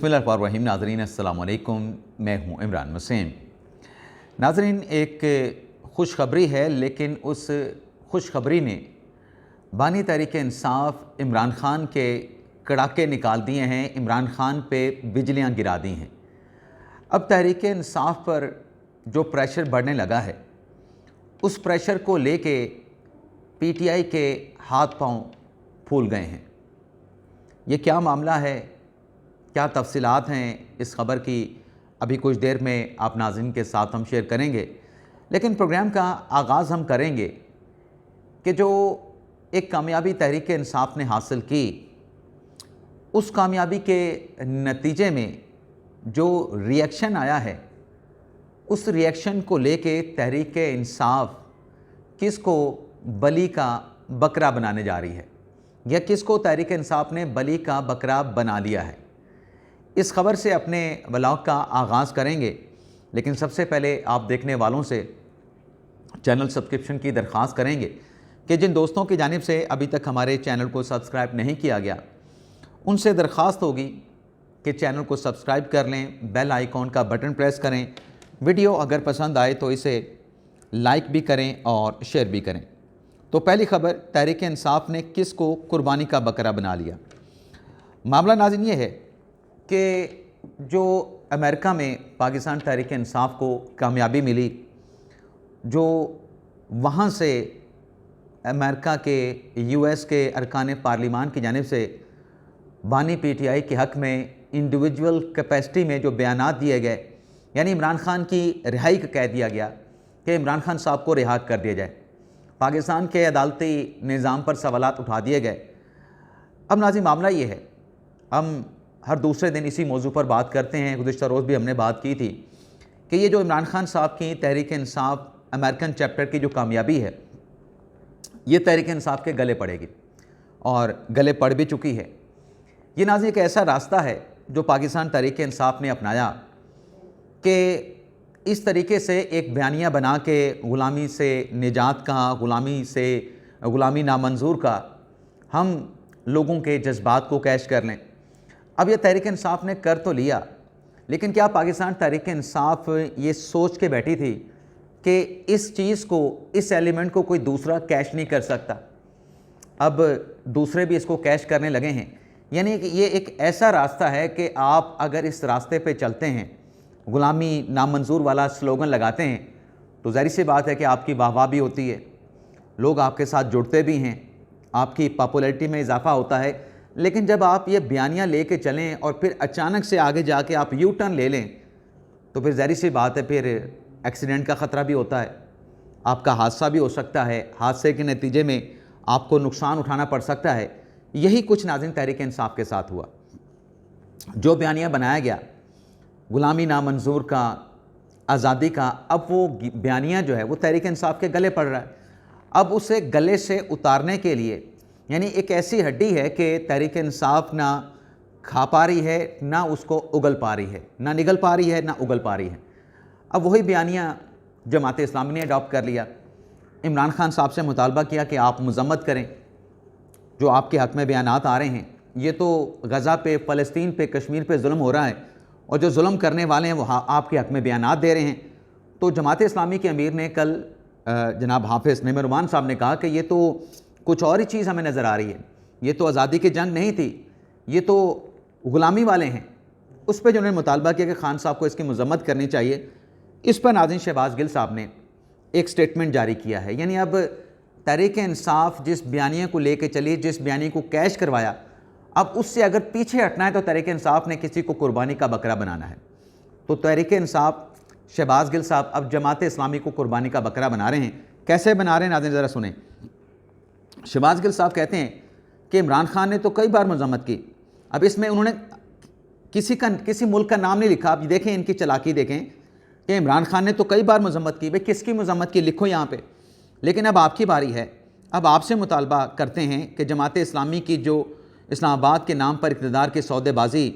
बिस्मिल्लाहिर्रहमानिर्रहीम। नाज़रीन अस्सलाम वालेकुम, मैं हूँ इमरान मसीन। नाज़रीन, एक खुशखबरी है, लेकिन उस खुशखबरी ने बानी तहरीक इंसाफ इमरान ख़ान के कड़ाके निकाल दिए हैं, इमरान ख़ान पे बिजलियाँ गिरा दी हैं। अब तहरीक इंसाफ पर जो प्रेशर बढ़ने लगा है, उस प्रेशर को लेके पीटीआई के हाथ पांव फूल गए हैं। ये क्या मामला है, क्या तफसीलात हैं इस ख़बर की, अभी कुछ देर में आप नाज़रीन के साथ हम शेयर करेंगे। लेकिन प्रोग्राम का आगाज़ हम करेंगे कि जो एक कामयाबी तहरीक इंसाफ ने हासिल की, उस कामयाबी के नतीजे में जो रिएक्शन आया है, उस रिएक्शन को लेके तहरीक इंसाफ किसको बली का बकरा बनाने जा रही है, या किसको तहरीक इंसाफ ने बली का बकरा बना लिया है। इस खबर से अपने व्लॉग का आगाज़ करेंगे, लेकिन सबसे पहले आप देखने वालों से चैनल सब्सक्रिप्शन की दरख्वास्त करेंगे कि जिन दोस्तों की जानिब से अभी तक हमारे चैनल को सब्सक्राइब नहीं किया गया, उनसे दरख्वास्त होगी कि चैनल को सब्सक्राइब कर लें, बेल आइकॉन का बटन प्रेस करें, वीडियो अगर पसंद आए तो इसे लाइक भी करें और शेयर भी करें। तो पहली खबर, तहरीक इंसाफ ने किसको कुर्बानी का बकरा बना लिया। मामला नाज़रीन ये है कि जो अमेरिका में पाकिस्तान तहरीक इंसाफ को कामयाबी मिली, जो वहाँ से अमेरिका के यूएस के अरकान पार्लिमान की जानिब से बानी पीटीआई के हक़ में इंडिविजुअल कैपेसिटी में जो बयानात दिए गए, यानी इमरान ख़ान की रिहाई का कह दिया गया कि इमरान ख़ान साहब को रिहा कर दिया जाए, पाकिस्तान के अदालती निज़ाम पर सवालात उठा दिए गए। अब नाज़रीन, मामला ये है, हम हर दूसरे दिन इसी मौजू पर बात करते हैं, गुज़िश्ता रोज़ भी हमने बात की थी कि ये जो इमरान ख़ान साहब की तहरीक इंसाफ अमेरिकन चैप्टर की जो कामयाबी है, ये तहरीक इंसाफ के गले पड़ेगी और गले पड़ भी चुकी है। ये नाज़रीन एक ऐसा रास्ता है जो पाकिस्तान तहरीक इंसाफ ने अपनाया कि इस तरीके से एक बयानिया बना के ग़ुलामी से निजात का, ग़ुलामी नामंजूर का, हम लोगों के जज्बात को कैश कर लें। अब यह तहरीक इंसाफ ने कर तो लिया, लेकिन क्या पाकिस्तान तहरीक इंसाफ ये सोच के बैठी थी कि इस चीज़ को, इस एलिमेंट को कोई दूसरा कैश नहीं कर सकता? अब दूसरे भी इसको कैश करने लगे हैं। यानी कि ये एक ऐसा रास्ता है कि आप अगर इस रास्ते पे चलते हैं, ग़ुलामी नामंजूर वाला स्लोगन लगाते हैं, तो ज़ाहिर सी बात है कि आपकी वाहवाह भी होती है, लोग आपके साथ जुड़ते भी हैं, आपकी पॉपुलैरिटी में इजाफा होता है। लेकिन जब आप ये बयानियाँ लेके चलें और फिर अचानक से आगे जाके आप यू टर्न ले लें, तो फिर ज़ाहिर सी बात है, फिर एक्सीडेंट का ख़तरा भी होता है, आपका हादसा भी हो सकता है, हादसे के नतीजे में आपको नुकसान उठाना पड़ सकता है। यही कुछ नाज़रीन तहरीक इंसाफ के साथ हुआ। जो बयानियाँ बनाया गया ग़ुलामी नामंजूर का, आज़ादी का, अब वो बयानियाँ जो है वो तहरीक इंसाफ के गले पड़ रहा है। अब उसे गले से उतारने के लिए, यानी एक ऐसी हड्डी है कि तहरीक इंसाफ ना खा पा रही है, ना उसको उगल पा रही है, ना निगल पा रही है, ना उगल पा रही है। अब वही बयानियाँ जमात इस्लामी ने अडॉप्ट कर लिया। इमरान ख़ान साहब से मुतालबा किया कि आप मज़म्मत करें, जो आपके हक़ में बयानात आ रहे हैं, ये तो गज़ा पे, फ़लस्तीन पे, कश्मीर पे जुल्म हो रहा है, और जो जुल्म करने वाले हैं वो आपके हक़ में बयानात दे रहे हैं। तो जमात इस्लामी के अमीर ने कल जनाब हाफिज़ नईमान रुमान साहब ने कहा कि ये तो कुछ और ही चीज़ हमें नज़र आ रही है, ये तो आज़ादी की जंग नहीं थी, ये तो ग़ुलामी वाले हैं। उस पर जो उन्होंने मुतालबा किया कि खान साहब को इसकी मज़म्मत करनी चाहिए। इस पर नाज़रीन शहबाज गिल साहब ने एक स्टेटमेंट जारी किया है। यानी अब तहरीक इंसाफ जिस बयानिया को लेके चली, जिस बयानी को कैश करवाया, अब उससे अगर पीछे हटना है तो तहरीक इंसाफ ने किसी को कुर्बानी का बकरा बनाना है। तो तहरीक इंसाफ, शहबाज गिल साहब अब जमात इस्लामी को कुर्बानी का बकरा बना रहे हैं। कैसे बना रहे हैं नाज़रीन ज़रा सुने। शहबाज गिल साहब कहते हैं कि इमरान ख़ान ने तो कई बार मज़म्मत की। अब इसमें उन्होंने किसी मुल्क का नाम नहीं लिखा। आप देखें, इनकी चालाकी देखें कि इमरान ख़ान ने तो कई बार मज़म्मत की। भाई किसकी मज़म्मत की, लिखो यहाँ पे। लेकिन अब आपकी बारी है। अब आपसे मुतालबा करते हैं कि जमात इस्लामी की जो इस्लामाबाद के नाम पर इक़्तिदार की सौदेबाजी,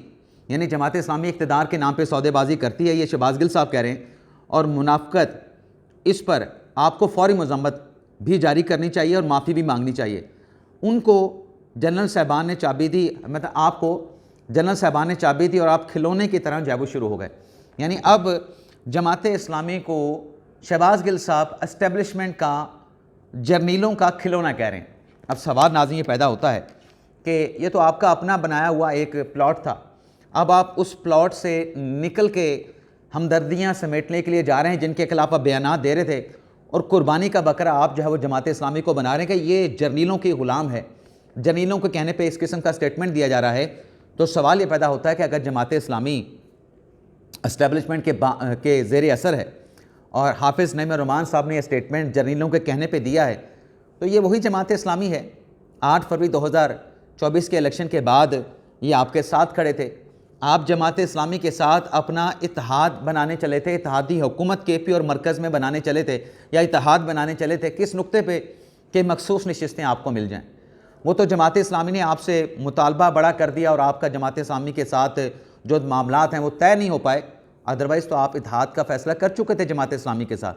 यानी जमात इस्लामी इक़्तिदार के नाम पर सौदेबाजी करती है, ये शहबाज गिल साहब कह रहे हैं, और मुनाफ़क़त, इस पर आपको फ़ौरी मज़म्मत भी जारी करनी चाहिए और माफ़ी भी मांगनी चाहिए। उनको जनरल साहबान ने चाबी दी, मतलब आपको जनरल साहबान ने चाबी दी और आप खिलौने की तरह जाबू शुरू हो गए। यानी अब जमात इस्लामी को शहबाज गिल साहब एस्टेब्लिशमेंट का जर्नीलों का खिलौना कह रहे हैं। अब सवाल नाज़रीन ये पैदा होता है कि ये तो आपका अपना बनाया हुआ एक प्लॉट था, अब आप उस प्लॉट से निकल के हमदर्दियाँ समेटने के लिए जा रहे हैं जिनके खिलाफ आप बयानात दे रहे थे, और कुर्बानी का बकरा आप जो है वो जमात इस्लामी को बना रहे हैं कि ये जर्नीलों की ग़ुलाम है। जर्नीलों के कहने पे इस किस्म का स्टेटमेंट दिया जा रहा है। तो सवाल ये पैदा होता है कि अगर जमात इस्लामी एस्टेब्लिशमेंट के ज़ेर असर है और हाफिज़ नईम रहमान साहब ने यह स्टेटमेंट जर्नीलों के कहने पे दिया है, तो ये वही जमात इस्लामी है। 8 फरवरी 2024 के इलेक्शन के बाद ये आपके साथ खड़े थे। आप जमात इस्लामी के साथ अपना इत्तेहाद बनाने चले थे, इत्तेहादी हुकूमत केपी और मरकज़ में बनाने चले थे, या इत्तेहाद बनाने चले थे किस नुक्ते पे कि मखसूस नशिस्तें आपको मिल जाएं। वो तो जमात इस्लामी ने आपसे मुतालबा बड़ा कर दिया और आपका जमात इस्लामी के साथ जो मामलात हैं वो तय नहीं हो पाए, अदरवाइज़ तो आप इत्तेहाद का फ़ैसला कर चुके थे जमात इस्लामी के साथ।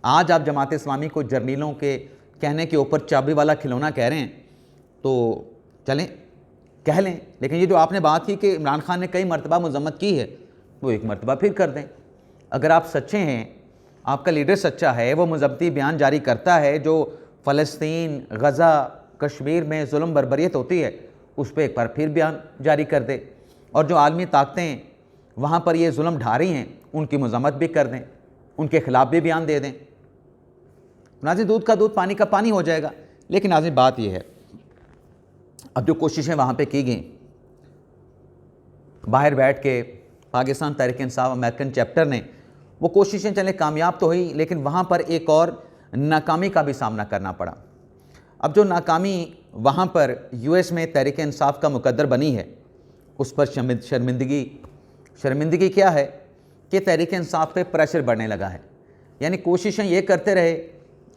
आज आप जमात इस्लामी को जर्नीलों के कहने के ऊपर चाबी वाला खिलौना कह रहे हैं, तो चलें कह लें, लेकिन ये जो आपने बात की कि इमरान खान ने कई मरतबा मजम्मत की है, वो एक मरतबा फिर कर दें। अगर आप सच्चे हैं, आपका लीडर सच्चा है, वो मजम्मती बयान जारी करता है जो फ़लस्तीन, गज़ा, कश्मीर में जुल्म बर्बरियत होती है, उस पर एक बार फिर बयान जारी कर दे, और जो आलमी ताकतें वहाँ पर ये जुल्म ढा रही हैं उनकी मजम्मत भी कर दें, उनके ख़िलाफ़ भी बयान दे दें। नाज़रीन, दूध का दूध पानी का पानी हो जाएगा। लेकिन नाज़रीन बात यह है, अब जो कोशिशें वहाँ पे की गई बाहर बैठ के पाकिस्तान तहरीक इंसाफ अमेरिकन चैप्टर ने, वो कोशिशें चले कामयाब तो हुई, लेकिन वहाँ पर एक और नाकामी का भी सामना करना पड़ा। अब जो नाकामी वहाँ पर यूएस में तहरीक इंसाफ का मुकद्दर बनी है, उस पर शर्मिंदगी क्या है कि तहरीक इंसाफ पे प्रेशर बढ़ने लगा है। यानी कोशिशें ये करते रहे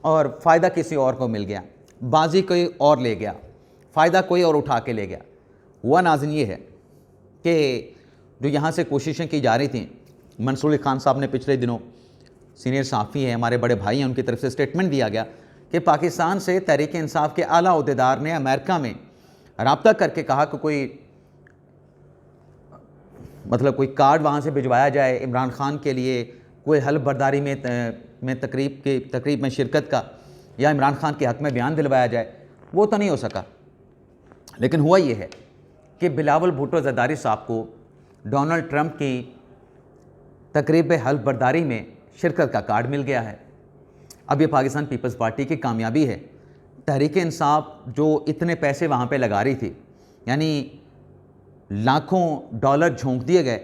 और फ़ायदा किसी और को मिल गया, बाजी कोई और ले गया, फ़ायदा कोई और उठा के ले गया। हुआ नाज़रीन ये है कि जो यहाँ से कोशिशें की जा रही थी, मंसूर अली खान साहब ने पिछले दिनों, सीनियर सहाफ़ी हैं, हमारे बड़े भाई हैं, उनकी तरफ से स्टेटमेंट दिया गया कि पाकिस्तान से तहरीक इंसाफ के आला ओहदेदार ने अमेरिका में रब्ता करके कहा कि कोई कार्ड वहाँ से भिजवाया जाए इमरान खान के लिए, कोई हल्फ बर्दारी में तकरीब में शिरकत का, या इमरान खान के हक़ में बयान दिलवाया जाए। वो तो नहीं हो सका। लेकिन हुआ ये है कि बिलावल भुट्टो ज़रदारी साहब को डोनाल्ड ट्रंप की तकरीब हल्फ बर्दारी में शिरकत का कार्ड मिल गया है। अब ये पाकिस्तान पीपल्स पार्टी की कामयाबी है। तहरीक इंसाफ जो इतने पैसे वहाँ पे लगा रही थी, यानी लाखों डॉलर झोंक दिए गए,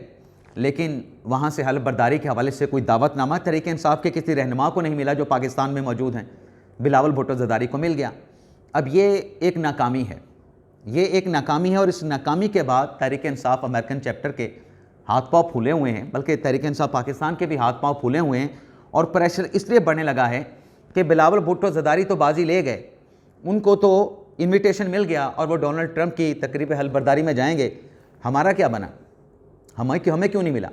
लेकिन वहाँ से हल्फ बर्दारी के हवाले से कोई दावतनामा तहरीक इंसाफ के किसी रहनुमा को नहीं मिला जो पाकिस्तान में मौजूद हैं। बिलावल भुट्टो ज़रदारी को मिल गया। अब ये एक नाकामी है, ये एक नाकामी है, और इस नाकामी के बाद तहरीक इंसाफ अमेरिकन चैप्टर के हाथ पाँव फूले हुए हैं, बल्कि तहरीक इंसाफ पाकिस्तान के भी हाथ पाँव फूले हुए हैं, और प्रेशर इसलिए बढ़ने लगा है कि बिलावल भुट्टो ज़रदारी तो बाजी ले गए, उनको तो इन्विटेशन मिल गया और वो डोनाल्ड ट्रंप की तकरीब हल्फ बर्दारी में जाएंगे। हमारा क्या बना? हमें क्यों नहीं मिला?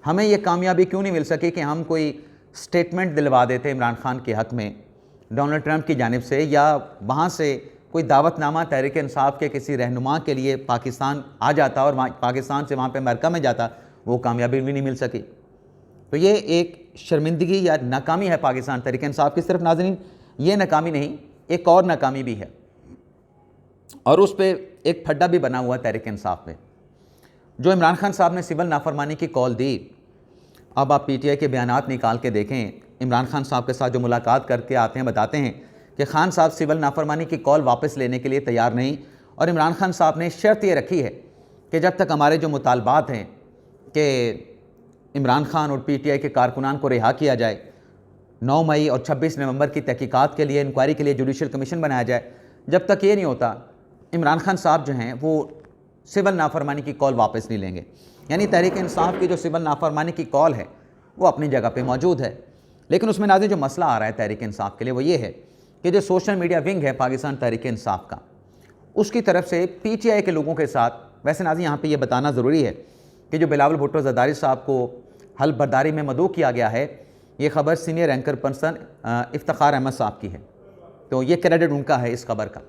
हमें ये कामयाबी क्यों नहीं मिल सकी कि हम कोई स्टेटमेंट दिलवा देते इमरान खान के हक़ में डोनाल्ड ट्रंप की जानिब से, या वहाँ से कोई दावतनामा तहरीक इंसाफ के किसी रहनुमा के लिए पाकिस्तान आ जाता और पाकिस्तान से वहाँ पे अमेरिका में जाता, वो कामयाबी भी नहीं मिल सकी। तो ये एक शर्मिंदगी या नाकामी है पाकिस्तान तहरीक इंसाफ की। सिर्फ नाज़रीन ये नाकामी नहीं, एक और नाकामी भी है, और उस पर एक फड्डा भी बना हुआ तहरीक इंसाफ पे। जो इमरान खान साहब ने सिविल नाफरमानी की कॉल दी, अब आप पीटीआई के बयानात निकाल के देखें, इमरान खान साहब के साथ जो मुलाकात करके आते हैं बताते हैं कि खान साहब सिविल नाफरमानी की कॉल वापस लेने के लिए तैयार नहीं, और इमरान खान साहब ने शर्त ये रखी है कि जब तक हमारे जो मुतालबात हैं कि इमरान खान और पीटीआई के कारकुनान को रिहा किया जाए, 9 मई और 26 नवंबर की तहकीकात के लिए, इंक्वायरी के लिए जुडिशल कमीशन बनाया जाए, जब तक ये नहीं होता इमरान खान साहब जो हैं वो सिविल नाफरमानी की कॉल वापस नहीं लेंगे। यानी तहरीक इंसाफ की जो सिविल नाफरमानी की कॉल है वो अपनी जगह पे मौजूद है। लेकिन उसमें नाज़रीन जो मसला आ रहा है तहरीक इंसाफ के लिए वो ये है कि जो सोशल मीडिया विंग है पाकिस्तान तहरीक इंसाफ का, उसकी तरफ से पीटीआई के लोगों के साथ, वैसे नाज़रीन यहाँ पे ये बताना ज़रूरी है कि जो बिलावल भुट्टो ज़रदारी साहब को हल्फ बर्दारी में मदऊ किया गया है, ये ख़बर senior anchor person Iftikhar Ahmad साहब की है, तो ये क्रेडिट उनका है इस खबर का।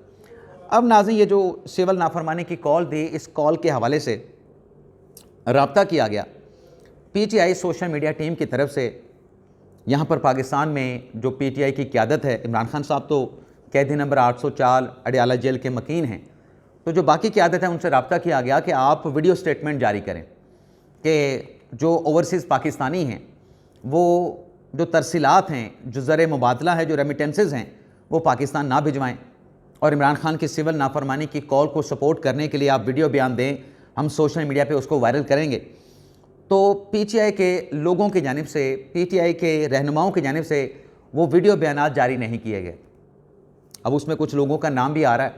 अब नाज़रीन ये जो सिविल नाफरमानी की कॉल दी, इस कॉल के हवाले से रब्ता किया गया पीटीआई सोशल मीडिया टीम की तरफ से। यहाँ पर पाकिस्तान में जो पीटीआई की क़यादत है, इमरान खान साहब तो कैदी नंबर 804 अडयाला जेल के मकीन हैं, तो जो बाकी क़यादत है उनसे रब्ता किया गया कि आप वीडियो स्टेटमेंट जारी करें कि जो ओवरसीज़ पाकिस्तानी हैं वो जो तरसीलात हैं, जो ज़र मुबादला है, जो रेमिटेंसेस हैं, वो पाकिस्तान ना भिजवाएं और इमरान खान की सिविल नाफरमानी की कॉल को सपोर्ट करने के लिए आप वीडियो बयान दें, हम सोशल मीडिया पे उसको वायरल करेंगे। तो पीटीआई के लोगों की जानिब से, पीटीआई के रहनुमाओं की जानिब से वो वीडियो बयानात जारी नहीं किए गए। अब उसमें कुछ लोगों का नाम भी आ रहा है,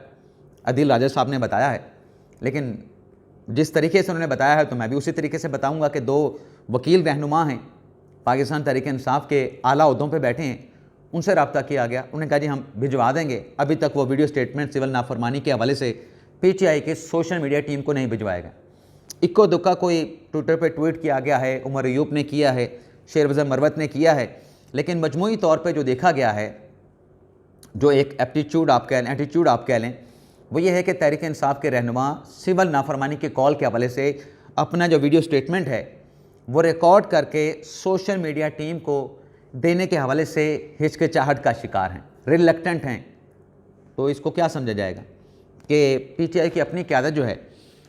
अदिल राजा साहब ने बताया है, लेकिन जिस तरीके से उन्होंने बताया है तो मैं भी उसी तरीके से बताऊंगा कि 2 वकील रहनुमा हैं, पाकिस्तान तहरीक इंसाफ के आला ओहदों पे बैठे हैं, उनसे रब्ता किया गया। उन्होंने कहा जी हम भिजवा देंगे। अभी तक वो वीडियो स्टेटमेंट सिविल नाफरमानी के हवाले से पीटीआई के सोशल मीडिया टीम को नहीं भिजवाएगा। इक्को दुक्का कोई ट्विटर पे ट्वीट किया गया है, उमर अयूब ने किया है, शेरवज़र मरवत ने किया है, लेकिन मजमूई तौर पे जो देखा गया है, जो एक एटीट्यूड आप कह लें, वो ये है कि तहरीक इंसाफ के रहनुमा सिविल नाफरमानी के कॉल के हवाले से अपना जो वीडियो स्टेटमेंट है वो रिकॉर्ड करके सोशल मीडिया टीम को देने के हवाले से हिचकिचाहट का शिकार हैं, रिलक्टेंट हैं। तो इसको क्या समझा जाएगा कि पीटीआई की अपनी क़यादत जो है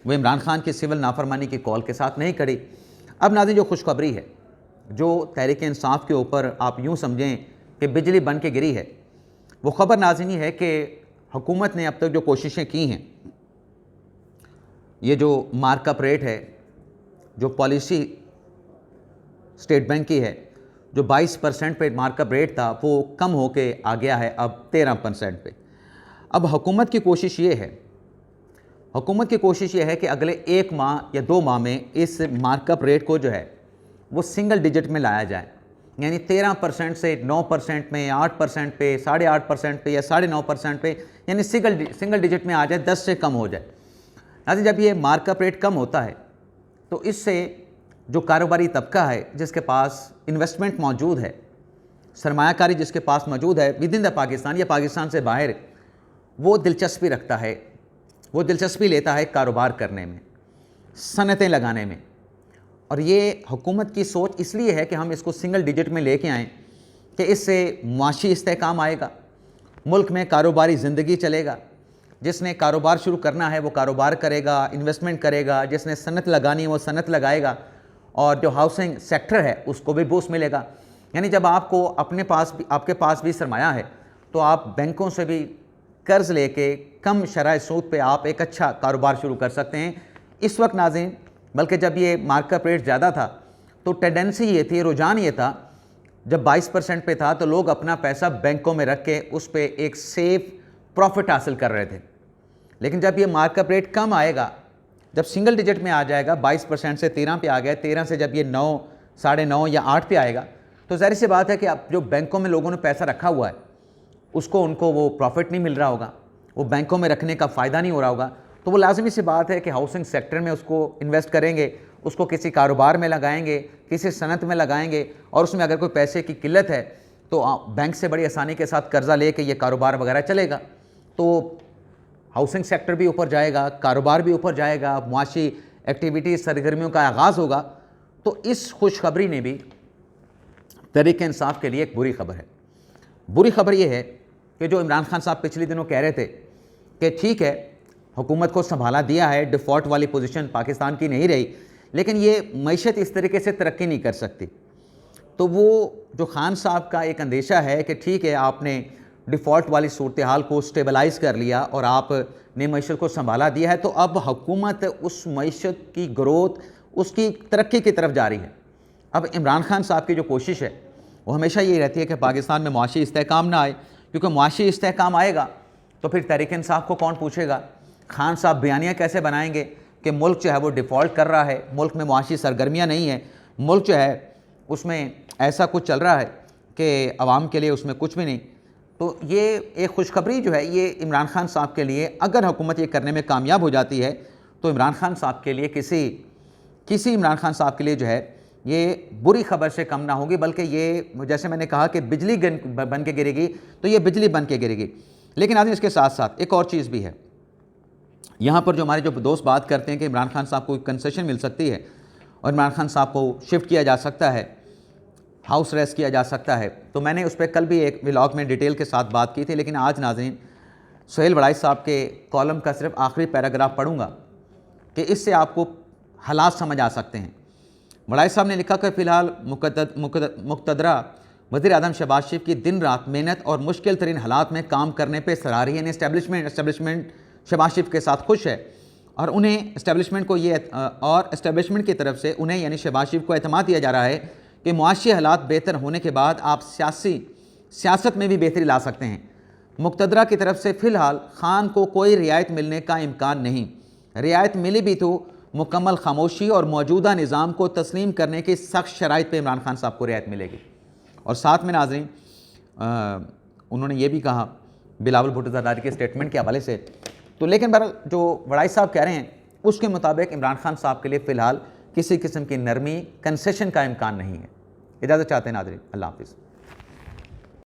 वो इमरान खान की सिविल नाफरमानी की कॉल के साथ नहीं खड़ी। अब नाज़रीन, जो खुशखबरी है जो तहरीक इंसाफ के ऊपर आप यूँ समझें कि बिजली बन के गिरी है, वो ख़बर नाज़रीन है कि हुकूमत ने अब तक जो कोशिशें की हैं, ये जो मार्कअप रेट है, जो पॉलिसी स्टेट बैंक की है, जो 22% पे मार्कअप रेट था वो कम होके आ गया है अब 13% पे। अब हुकूमत की कोशिश ये है कि अगले 1 माह या 2 माह में इस मार्कअप रेट को जो है वो सिंगल डिजिट में लाया जाए, यानी 13% से 9% में, 8% पे, 8.5% पे या 9.5% पे, यानी सिंगल डिजिट में आ जाए, 10 से कम हो जाए। नाज़रीन, जब ये मार्कअप रेट कम होता है तो इससे जो कारोबारी तबका है जिसके पास इन्वेस्टमेंट मौजूद है, सरमायाकारी जिसके पास मौजूद है विद इन द पाकिस्तान या पाकिस्तान से बाहर, वो दिलचस्पी रखता है, वो दिलचस्पी लेता है कारोबार करने में, सनतें लगाने में। और ये हुकूमत की सोच इसलिए है कि हम इसको सिंगल डिजिट में लेके आएँ कि इससे मुआशी इस्तेहकाम आएगा, मुल्क में कारोबारी ज़िंदगी चलेगा। जिसने कारोबार शुरू करना है वो कारोबार करेगा, इन्वेस्टमेंट करेगा, जिसने सनत लगानी है वो सनत लगाएगा, और जो हाउसिंग सेक्टर है उसको भी बूस्ट मिलेगा। यानी जब आपके पास भी सरमाया है तो आप बैंकों से भी कर्ज़ लेके कम शरह सूद पे आप एक अच्छा कारोबार शुरू कर सकते हैं। इस वक्त नाज़रीन, बल्कि जब ये मार्कअप रेट ज़्यादा था तो टेंडेंसी ये थी, रुझान ये था, जब 22% पे था तो लोग अपना पैसा बैंकों में रख के उस पर एक सेफ प्रॉफिट हासिल कर रहे थे। लेकिन जब ये मार्कअप रेट कम आएगा, जब सिंगल डिजिट में आ जाएगा, 22% से 13 पे आ गया, 13 से जब ये 9, 9.5 या 8 पे आएगा, तो ज़ाहिर सी बात है कि अब जो बैंकों में लोगों ने पैसा रखा हुआ है उनको वो प्रॉफिट नहीं मिल रहा होगा, वो बैंकों में रखने का फ़ायदा नहीं हो रहा होगा। तो वो लाजमी सी बात है कि हाउसिंग सेक्टर में उसको इन्वेस्ट करेंगे, उसको किसी कारोबार में लगाएंगे, किसी सनत में लगाएंगे, और उसमें अगर कोई पैसे की किल्लत है तो बैंक से बड़ी आसानी के साथ कर्ज़ा लेके ये कारोबार वगैरह चलेगा। तो हाउसिंग सेक्टर भी ऊपर जाएगा, कारोबार भी ऊपर जाएगा, मुआशी एक्टिविटी सरगर्मियों का आगाज़ होगा। तो इस खुशखबरी ने भी तहरीक इंसाफ के लिए एक बुरी खबर है। बुरी खबर ये है कि जो इमरान खान साहब पिछले दिनों कह रहे थे कि ठीक है हुकूमत को संभाला दिया है, डिफ़ॉल्ट वाली पोजीशन पाकिस्तान की नहीं रही, लेकिन ये मईशत इस तरीके से तरक्की नहीं कर सकती। तो वो जो खान साहब का एक अंदेशा है कि ठीक है आपने डिफ़ॉल्ट वाली सूरत हाल को स्टेबलाइज़ कर लिया और आपने मईशत को संभाला दिया है, तो अब हुकूमत उस मईशत की ग्रोथ, उसकी तरक्की की तरफ जा रही है। अब इमरान खान साहब की जो कोशिश है वो हमेशा यही रहती है कि पाकिस्तान में मुआशी इस्तेहकाम ना आए, क्योंकि मुआशी इस्तेहकाम आएगा तो फिर तहरीक इंसाफ को कौन पूछेगा। खान साहब बयानियाँ कैसे बनाएंगे कि मुल्क जो है वो डिफ़ॉल्ट कर रहा है, मुल्क में मुआशी सरगर्मियाँ नहीं है, मुल्क जो है उसमें ऐसा कुछ चल रहा है कि आवाम के लिए उसमें कुछ भी नहीं। तो ये एक खुशखबरी जो है ये इमरान खान साहब के लिए, अगर हुकूमत ये करने में कामयाब हो जाती है तो इमरान खान साहब के लिए किसी इमरान खान साहब के लिए जो है ये बुरी खबर से कम ना होगी, बल्कि ये जैसे मैंने कहा कि बिजली बन के गिरेगी तो ये बिजली बन के गिरेगी। लेकिन आदमी इसके साथ साथ एक और चीज़ भी है। यहाँ पर जो हमारे जो दोस्त बात करते हैं कि इमरान खान साहब को कंसेशन मिल सकती है, और इमरान खान साहब को शिफ्ट किया जा सकता है, हाउस अरेस्ट किया जा सकता है। तो मैंने उस पर कल भी एक व्लॉग में डिटेल के साथ बात की थी, लेकिन आज नाज़रीन सुहेल वड़ाई साहब के कॉलम का सिर्फ आखिरी पैराग्राफ पढ़ूँगा कि इससे आपको हालात समझ आ सकते हैं। वड़ाई साहब ने लिखा कि फ़िलहाल मुक़तदरा वज़ीर आज़म शहबाज शरीफ की दिन रात मेहनत और मुश्किल तरीन हालात में काम करने पर सराह रही है। इस्टेब्लिशमेंट शहबाज शरीफ के साथ खुश है और उन्हें इस्टेब्लिशमेंट की तरफ से उन्हें यानी शहबाज शरीफ को एतमाद दिया जा रहा है कि मुआशी हालात बेहतर होने के बाद आप सियासत में भी बेहतरी ला सकते हैं। मुक़तदरा की तरफ से फ़िलहाल खान को कोई रियायत मिलने का इम्कान नहीं, रियायत मिली भी तो मुकम्मल खामोशी और मौजूदा निज़ाम को तस्लीम करने की सख्त शराइत पे इमरान खान साहब को रियायत मिलेगी। और साथ में नाज़रीन उन्होंने ये भी कहा बिलावल भुट्टो ज़रदारी के स्टेटमेंट के हवाले से, तो लेकिन बहरहाल जो वड़ाई साहब कह रहे हैं उसके मुताबिक इमरान खान साहब के लिए फ़िलहाल किसी किस्म की नरमी कंसेशन का इम्कान नहीं है। इजाज़त चाहते हैं नाज़रीन, अल्लाह हाफ़िज़।